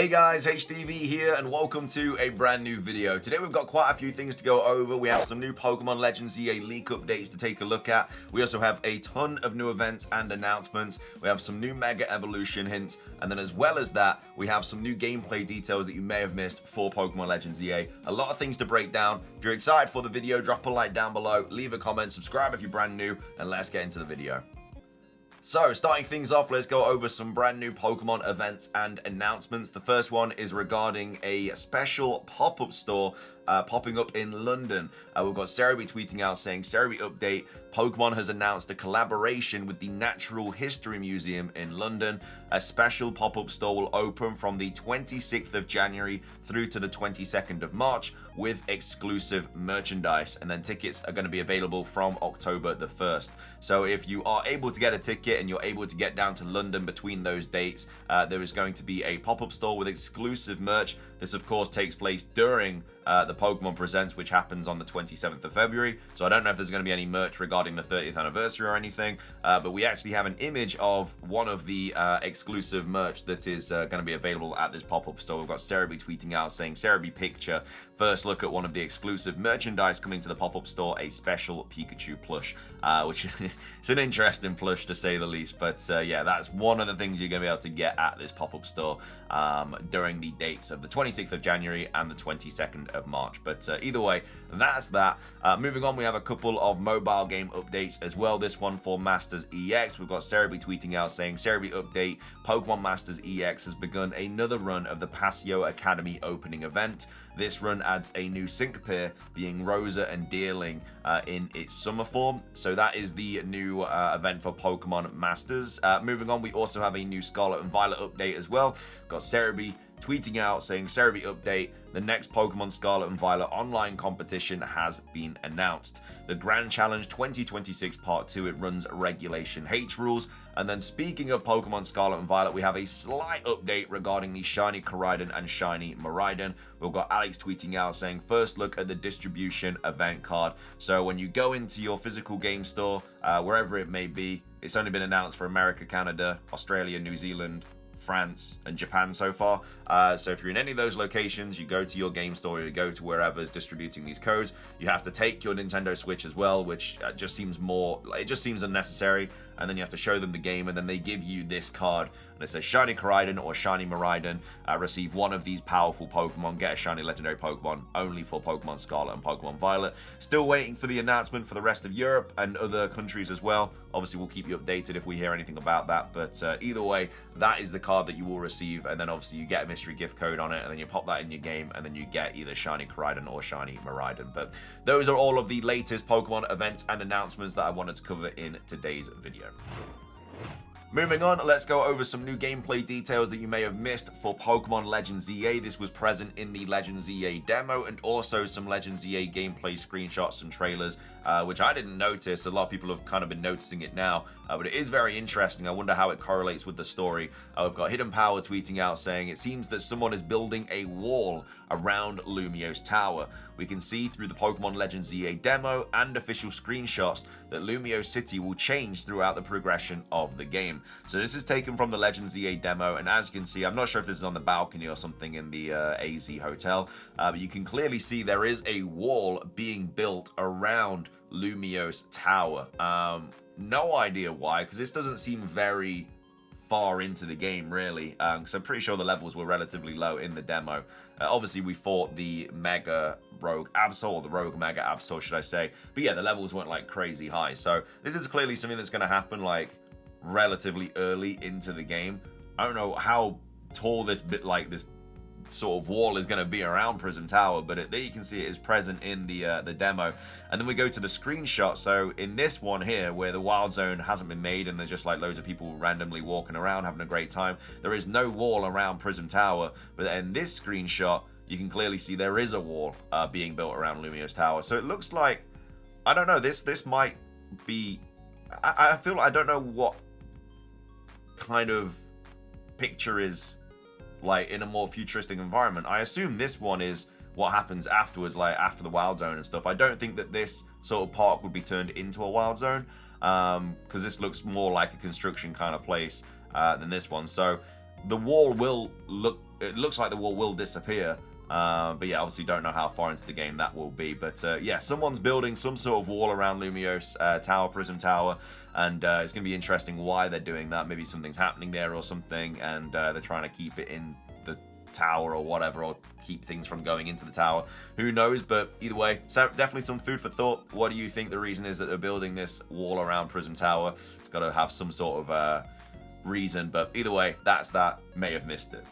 Hey guys, HDV here and welcome to a brand new video. Today we've got quite a few things to go over. We have some new Pokemon Legends EA leak updates to take a look at. We also have a ton of new events and announcements. We have some new Mega Evolution hints, and then as well as that, we have some new gameplay details that you may have missed for Pokemon Legends EA. A lot of things to break down. If you're excited for the video, drop a like down below, leave a comment, subscribe if you're brand new, and let's get into the video. So, starting things off, let's go over some brand new Pokemon events and announcements. The first one is regarding a special pop-up store popping up in London. We've got Cerebi tweeting out saying, Cerebi update, Pokemon has announced a collaboration with the Natural History Museum in London. A special pop-up store will open from the 26th of January through to the 22nd of March with exclusive merchandise, and then tickets are going to be available from October the 1st. So if you are able to get a ticket and you're able to get down to London between those dates, there is going to be a pop-up store with exclusive merch. This of course takes place during the Pokemon Presents, which happens on the 27th of February. So I don't know if there's going to be any merch regarding the 30th anniversary or anything, but we actually have an image of one of the exclusive merch that is going to be available at this pop-up store. We've got Cerebi tweeting out saying, Cerebi picture, first look at one of the exclusive merchandise coming to the pop-up store, a special Pikachu plush, which is it's an interesting plush to say the least. But yeah, that's one of the things you're going to be able to get at this pop-up store during the dates of the 26th of January and the 22nd of March. But either way, that's that. Moving on, we have a couple of mobile game updates as well. This one for Masters EX. We've got Cerebi tweeting out saying, Cerebi update, Pokemon Masters EX has begun another run of the Paseo Academy opening event. This run adds a new sync pair, being Rosa and Deerling in its summer form. So that is the new event for Pokemon Masters. Moving on, we also have a new Scarlet and Violet update as well. Got Cerebi tweeting out saying, Cerebi update, the next Pokemon Scarlet and Violet online competition has been announced. The Grand Challenge 2026 Part 2, it runs Regulation H rules. And then speaking of Pokemon Scarlet and Violet, we have a slight update regarding the Shiny Koraidon and Shiny Miraidon. We've got Alex tweeting out saying, first look at the distribution event card. So when you go into your physical game store, wherever it may be, it's only been announced for America, Canada, Australia, New Zealand, France and Japan so far. So if you're in any of those locations, you go to your game store, you go to wherever's distributing these codes, you have to take your Nintendo Switch as well, which just seems unnecessary. And then you have to show them the game, and then they give you this card, and it says Shiny Koraidon or Shiny Miraidon, receive one of these powerful Pokemon, get a shiny legendary Pokemon, only for Pokemon Scarlet and Pokemon Violet. Still waiting for the announcement for the rest of Europe and other countries as well. Obviously, we'll keep you updated if we hear anything about that, but either way, that is the card that you will receive, and then obviously you get a mystery gift code on it, and then you pop that in your game, and then you get either Shiny Koraidon or Shiny Miraidon. But those are all of the latest Pokemon events and announcements that I wanted to cover in today's video. Moving on, let's go over some new gameplay details that you may have missed for Pokemon Legends EA. This was present in the Legends EA demo, and also some Legends EA gameplay screenshots and trailers, which I didn't notice. A lot of people have kind of been noticing it now, but it is very interesting. I wonder how it correlates with the story. We've got Hidden Power tweeting out saying, it seems that someone is building a wall around Lumiose Tower. We can see through the Pokemon Legends EA demo and official screenshots that Lumiose City will change throughout the progression of the game. So this is taken from the Legends EA demo, and as you can see, I'm not sure if this is on the balcony or something in the AZ hotel, but you can clearly see there is a wall being built around Lumiose Tower. No idea why, because this doesn't seem very far into the game really, because I'm pretty sure the levels were relatively low in the demo. Obviously we fought the Mega Rogue Absol, or the Rogue Mega Absol should I say, but yeah, the levels weren't like crazy high. So this is clearly something that's going to happen like relatively early into the game. I don't know how tall this sort of wall is going to be around Prism Tower, but there you can see it is present in the demo. And then we go to the screenshot. So in this one here, where the wild zone hasn't been made and there's just like loads of people randomly walking around having a great time, there is no wall around Prism Tower. But in this screenshot, you can clearly see there is a wall being built around Lumiose Tower. So it looks like, I don't know, this might be, I feel like I don't know what kind of picture is like in a more futuristic environment. I assume this one is what happens afterwards, like after the wild zone and stuff. I don't think that this sort of park would be turned into a wild zone, because this looks more like a construction kind of place than this one. So the wall will look it looks like the wall will disappear. But yeah, obviously don't know how far into the game that will be. But yeah, someone's building some sort of wall around Lumiose Tower, Prism Tower, and it's going to be interesting why they're doing that. Maybe something's happening there or something, and they're trying to keep it in the tower or whatever, or keep things from going into the tower. Who knows? But either way, so definitely some food for thought. What do you think the reason is that they're building this wall around Prism Tower? It's got to have some sort of reason, but either way, that's that. May have missed it.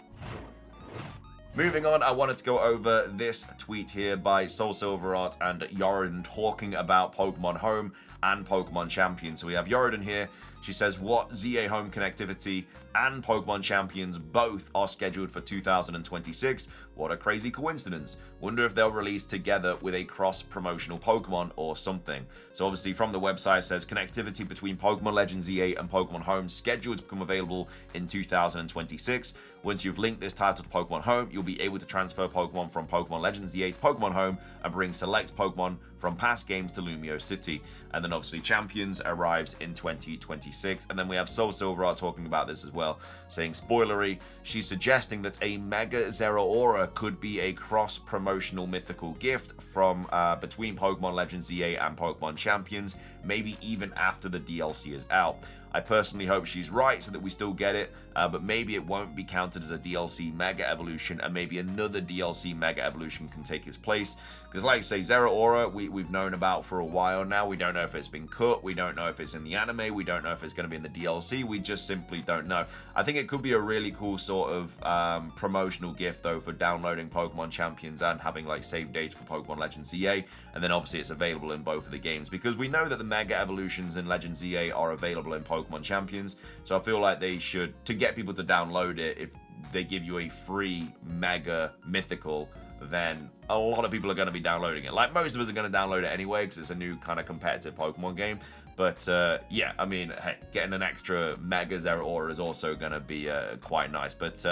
Moving on, I wanted to go over this tweet here by Soul Silver Art and Yorodon talking about Pokemon Home and Pokemon Champions. So we have Yorodon here. She says, what ZA Home connectivity and Pokemon Champions both are scheduled for 2026. What a crazy coincidence. Wonder if they'll release together with a cross-promotional Pokemon or something. So obviously from the website it says connectivity between Pokemon Legends ZA and Pokemon Home scheduled to become available in 2026. Once you've linked this title to Pokemon Home, you'll be able to transfer Pokemon from Pokemon Legends ZA to Pokemon Home and bring select Pokemon from past games to Lumiose City. And then obviously Champions arrives in 2026. And then we have Soul Silver Art talking about this as well, saying spoilery, she's suggesting that a Mega Zeraora could be a cross-promotional mythical gift from between Pokemon Legends ZA and Pokemon Champions, maybe even after the DLC is out. I personally hope she's right so that we still get it, but maybe it won't be counted as a DLC Mega Evolution, and maybe another DLC Mega Evolution can take its place. Because like I say, Zeraora, we've known about for a while now. We don't know if it's been cut, we don't know if it's in the anime, we don't know if it's going to be in the DLC, we just simply don't know. I think it could be a really cool sort of promotional gift though for downloading Pokemon Champions and having like save data for Pokemon Legends ZA, and then obviously it's available in both of the games, because we know that the Mega Evolutions in Legends ZA are available in Pokemon Champions, so I feel like they should, to get people to download it, if they give you a free Mega Mythical, then a lot of people are going to be downloading it. Like most of us are going to download it anyway because it's a new kind of competitive Pokemon game. But yeah, I mean, hey, getting an extra Mega Zeraora is also going to be quite nice. But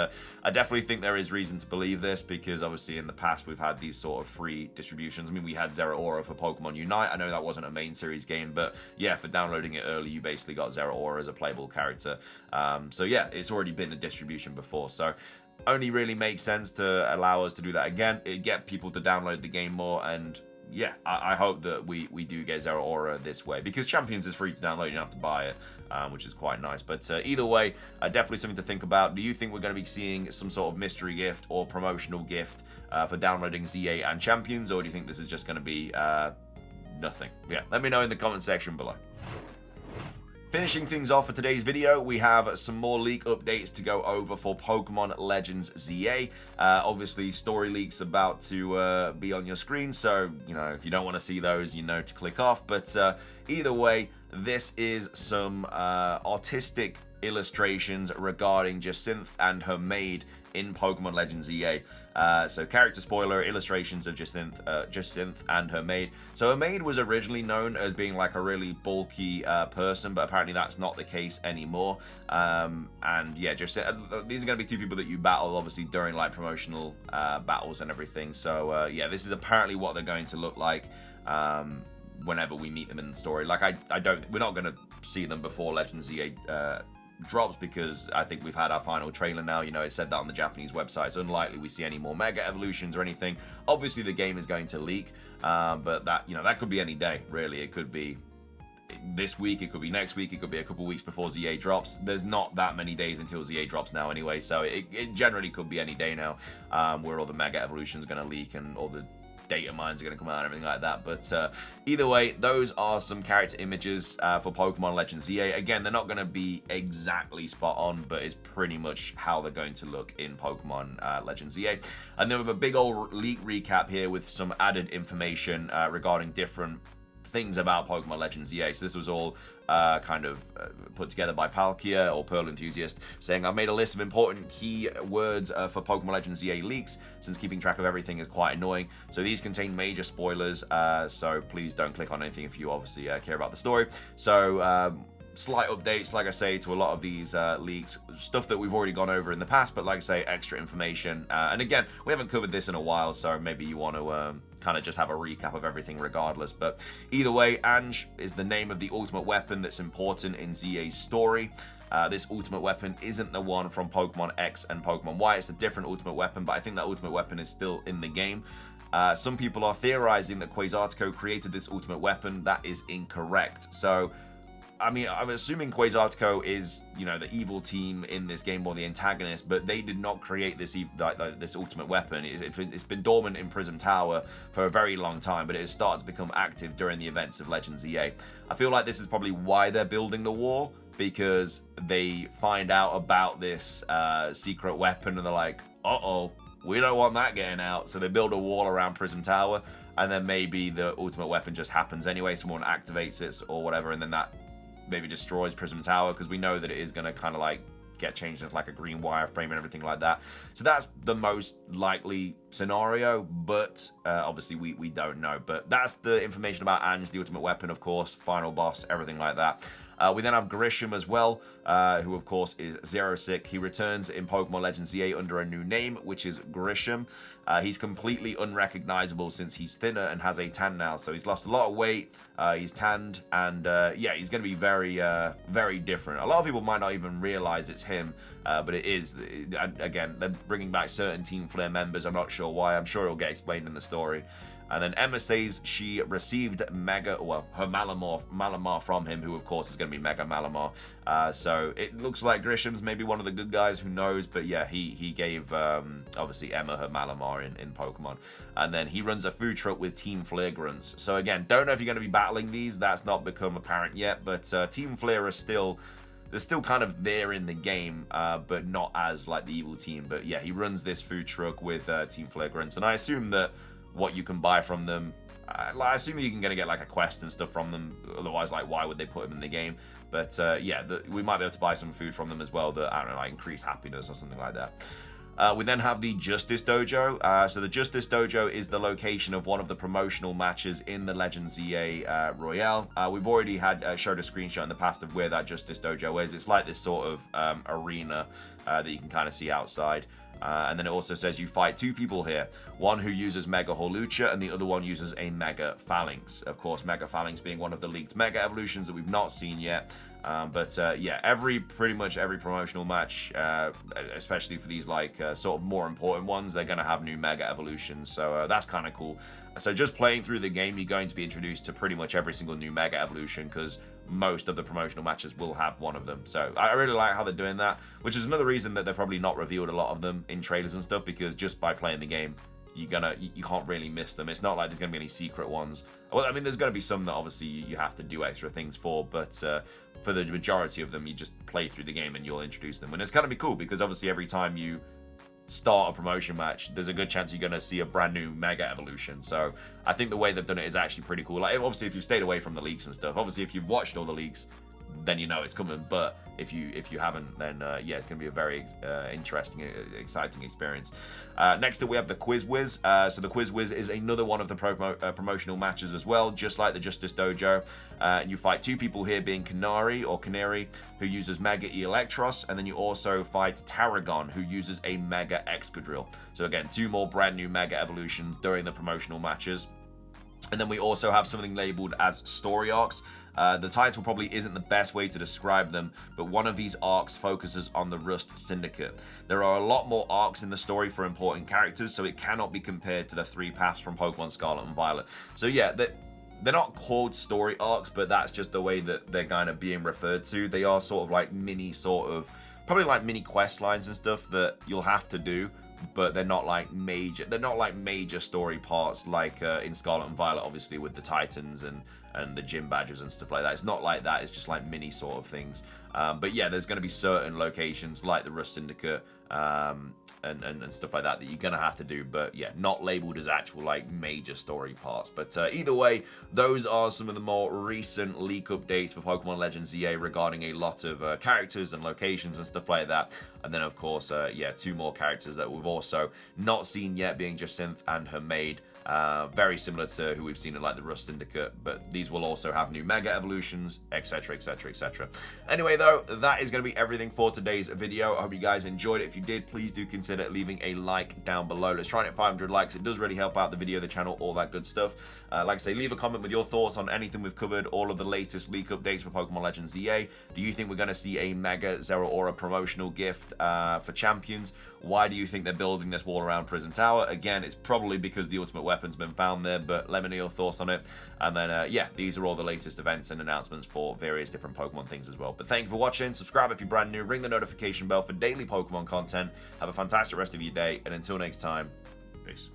I definitely think there is reason to believe this, because obviously in the past we've had these sort of free distributions. I mean, we had Zeraora for Pokemon Unite. I know that wasn't a main series game, but yeah, for downloading it early, you basically got Zeraora as a playable character. So yeah, it's already been a distribution before. So only really makes sense to allow us to do that again. It'd get people to download the game more, and yeah, I hope that we do get Zeraora this way, because Champions is free to download, you don't have to buy it, which is quite nice. But either way, definitely something to think about. Do you think we're going to be seeing some sort of mystery gift or promotional gift for downloading ZA and Champions, or do you think this is just going to be nothing? Yeah, let me know in the comment section below. Finishing things off for today's video, we have some more leak updates to go over for Pokemon Legends ZA. Obviously, story leaks about to be on your screen, so, you know, if you don't want to see those, you know to click off. But either way, this is some artistic illustrations regarding Jacinthe and her maid in Pokemon Legends ZA. So character spoiler, illustrations of Jacinthe and her maid. So her maid was originally known as being like a really bulky person, but apparently that's not the case anymore. And yeah, Jacinthe, these are going to be two people that you battle obviously during like promotional battles and everything. So yeah, this is apparently what they're going to look like whenever we meet them in the story. Like we're not going to see them before Legends ZA drops, because I think we've had our final trailer now. You know, it said that on the Japanese website. It's unlikely we see any more Mega Evolutions or anything. Obviously the game is going to leak, but that, you know, that could be any day really. It could be this week, it could be next week, it could be a couple weeks before ZA drops. There's not that many days until ZA drops now anyway, so it generally could be any day now, where all the Mega Evolutions are going to leak and all the data mines are going to come out and everything like that. But either way, those are some character images for Pokemon Legends ZA. Again, they're not going to be exactly spot on, but it's pretty much how they're going to look in Pokemon Legends ZA. And then we have a big old leak recap here with some added information regarding different things about Pokemon Legends ZA. So this was all kind of put together by Palkia, or Pearl Enthusiast, saying, I've made a list of important key words for Pokemon Legends ZA leaks, since keeping track of everything is quite annoying. So these contain major spoilers, so please don't click on anything if you obviously care about the story. So slight updates, like I say, to a lot of these leaks, stuff that we've already gone over in the past, but like I say, extra information. And again, we haven't covered this in a while, so maybe you want to kind of just have a recap of everything regardless. But either way, Ange is the name of the ultimate weapon that's important in ZA's story. This ultimate weapon isn't the one from Pokemon X and Pokemon Y. It's a different ultimate weapon, but I think that ultimate weapon is still in the game. Some people are theorizing that Quasartico created this ultimate weapon. That is incorrect. So, I mean, I'm assuming Quasartico is, you know, the evil team in this game, or the antagonist, but they did not create this this ultimate weapon. It's been dormant in Prism Tower for a very long time, but it has started to become active during the events of Legends EA. I feel like this is probably why they're building the wall, because they find out about this secret weapon and they're like, uh-oh, we don't want that getting out. So they build a wall around Prism Tower, and then maybe the ultimate weapon just happens anyway. Someone activates it or whatever, and then that maybe destroys Prism Tower, because we know that it is going to kind of like get changed into like a green wireframe and everything like that. So that's the most likely scenario, but obviously we don't know. But that's the information about Ange, the ultimate weapon, of course, final boss, everything like that. We then have Grisham as well, who of course is Xerosic. He returns in Pokemon Legends ZA under a new name, which is Grisham. He's completely unrecognizable since he's thinner and has a tan now. So he's lost a lot of weight, he's tanned, and yeah, he's going to be very, very different. A lot of people might not even realize it's him, but it is. Again, they're bringing back certain Team Flare members. I'm not sure why. I'm sure it'll get explained in the story. And then Emma says she received her Malamar from him, who of course is going to be Mega Malamar. So it looks like Grisham's maybe one of the good guys, who knows? But yeah, he gave obviously Emma her Malamar in Pokemon. And then he runs a food truck with Team Flare grunts. So again, don't know if you're going to be battling these. That's not become apparent yet. But Team Flare are still... They're still kind of there in the game, but not as like the evil team. But yeah, he runs this food truck with Team Flare grunts. And I assume that what you can buy from them, I assume you're going to get like a quest and stuff from them. Otherwise, like, why would they put them in the game? But yeah, we might be able to buy some food from them as well that, I don't know, like increase happiness or something like that. We then have the Justice Dojo. So the Justice Dojo is the location of one of the promotional matches in the Legends ZA Royale. We've already showed a screenshot in the past of where that Justice Dojo is. It's like this sort of arena that you can kind of see outside. And then it also says you fight two people here. One who uses Mega Hawlucha and the other one uses a Mega Phalanx. Of course, Mega Phalanx being one of the leaked Mega Evolutions that we've not seen yet. But yeah, pretty much every promotional match, especially for these like sort of more important ones, they're going to have new Mega Evolutions. So that's kind of cool. So just playing through the game, you're going to be introduced to pretty much every single new Mega Evolution, because most of the promotional matches will have one of them. So I really like how they're doing that, which is another reason that they're probably not revealed a lot of them in trailers and stuff, because just by playing the game, you can't really miss them. It's not like there's going to be any secret ones. Well, I mean, there's going to be some that obviously you have to do extra things for, but for the majority of them, you just play through the game and you'll introduce them. And it's going to be cool, because obviously every time you start a promotion match, there's a good chance you're going to see a brand new Mega Evolution. So I think the way they've done it is actually pretty cool. Like, obviously, if you've stayed away from the leaks and stuff, obviously if you've watched all the leaks, then you know it's coming. But if you haven't, then yeah, it's going to be a very interesting, exciting experience. Next up, we have the Quiz Whiz. So the Quiz Whiz is another one of the promotional matches as well, just like the Justice Dojo. You fight two people here, being Canary, who uses Mega Electros, and then you also fight Tarragon, who uses a Mega Excadrill. So again, two more brand new Mega Evolutions during the promotional matches. And then we also have something labeled as story arcs. The title probably isn't the best way to describe them, but one of these arcs focuses on the Rust Syndicate. There are a lot more arcs in the story for important characters, so it cannot be compared to the 3 paths from Pokemon Scarlet and Violet. So yeah, they're not called story arcs, but that's just the way that they're kind of being referred to. They are sort of like probably like mini quest lines and stuff that you'll have to do, but they're not like major story parts like in Scarlet and Violet, obviously, with the Titans and the gym badges and stuff like that. It's not like that. It's just like mini sort of things. But yeah, there's going to be certain locations like the Rust Syndicate and stuff like that you're going to have to do. But yeah, not labeled as actual like major story parts. But either way, those are some of the more recent leak updates for Pokemon Legends ZA regarding a lot of characters and locations and stuff like that. And then of course, yeah, 2 more characters that we've also not seen yet, being Jacinth and her maid. very similar to who we've seen in like the Rust Syndicate, but these will also have new Mega Evolutions, etc, etc, etc. Anyway though, that is going to be everything for today's video. I hope you guys enjoyed it. If you did, please do consider leaving a like down below. Let's try and hit 500 likes. It does really help out the video, the channel, all that good stuff. Like I say, leave a comment with your thoughts on anything we've covered, all of the latest leak updates for Pokemon Legends EA. Do you think we're going to see a Mega Zeraora promotional gift for Champions? Why do you think they're building this wall around Prison Tower? Again, it's probably because the ultimate weapon's been found there, but let me know your thoughts on it. And then, yeah, these are all the latest events and announcements for various different Pokemon things as well. But thank you for watching. Subscribe if you're brand new. Ring the notification bell for daily Pokemon content. Have a fantastic rest of your day. And until next time, peace.